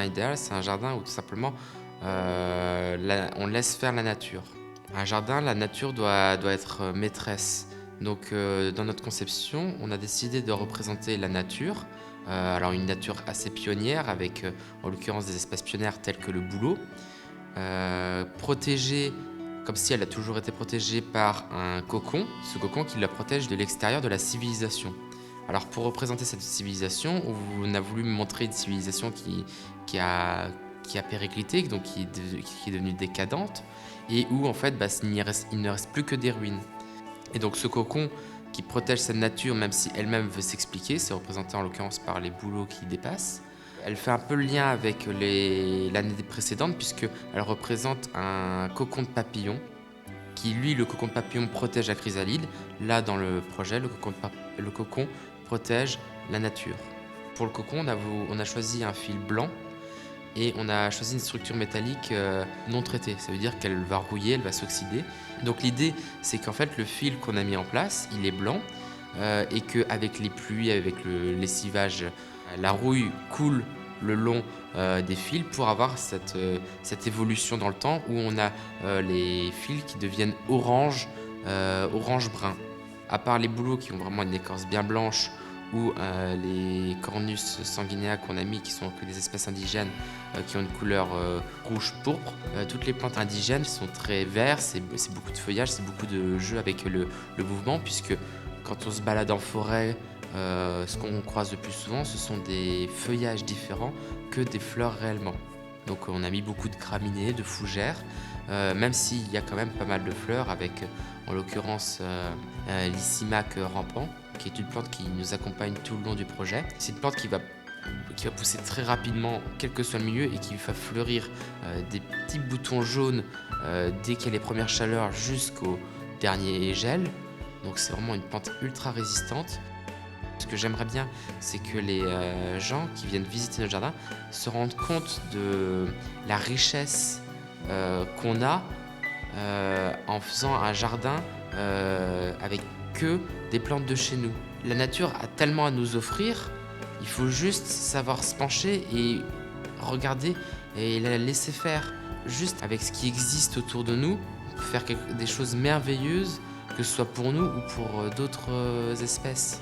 idéal, c'est un jardin où tout simplement on laisse faire la nature. Un jardin, la nature doit être maîtresse. Donc dans notre conception, on a décidé de représenter la nature, alors une nature assez pionnière avec en l'occurrence des espèces pionnières telles que le bouleau, protégée comme si elle a toujours été protégée par un cocon, ce cocon qui la protège de l'extérieur de la civilisation. Alors pour représenter cette civilisation, on a voulu montrer une civilisation qui a, qui a périclité, donc qui est devenue décadente, et où en fait il ne reste plus que des ruines. Et donc ce cocon qui protège cette nature, même si elle-même veut s'expliquer, c'est représenté en l'occurrence par les bouleaux qui dépassent. Elle fait un peu le lien avec l'année précédente, puisqu'elle représente un cocon de papillon, qui lui, le cocon de papillon, protège la chrysalide. Là, dans le projet, le cocon protège la nature. Pour le cocon, on a choisi un fil blanc et on a choisi une structure métallique non traitée. Ça veut dire qu'elle va rouiller, elle va s'oxyder. Donc l'idée, c'est qu'en fait, le fil qu'on a mis en place, il est blanc et qu'avec les pluies, avec le lessivage, la rouille coule le long des fils pour avoir cette évolution dans le temps où on a les fils qui deviennent orange-brun. À part les bouleaux qui ont vraiment une écorce bien blanche ou les Cornus sanguinea qu'on a mis, qui sont que des espèces indigènes qui ont une couleur rouge-pourpre. Toutes les plantes indigènes sont très vertes, c'est beaucoup de feuillage, c'est beaucoup de jeu avec le mouvement, puisque quand on se balade en forêt, ce qu'on croise le plus souvent, ce sont des feuillages différents que des fleurs réellement. Donc on a mis beaucoup de graminées, de fougères, même s'il y a quand même pas mal de fleurs avec, en l'occurrence, l'Issimac rampant, qui est une plante qui nous accompagne tout le long du projet. C'est une plante qui va pousser très rapidement, quel que soit le milieu, et qui va fleurir des petits boutons jaunes dès qu'il y a les premières chaleurs jusqu'au dernier gel. Donc c'est vraiment une plante ultra résistante. Ce que j'aimerais bien, c'est que les gens qui viennent visiter notre jardin se rendent compte de la richesse qu'on a en faisant un jardin avec que des plantes de chez nous. La nature a tellement à nous offrir, il faut juste savoir se pencher et regarder et la laisser faire. Juste avec ce qui existe autour de nous, on peut faire des choses merveilleuses, que ce soit pour nous ou pour d'autres espèces.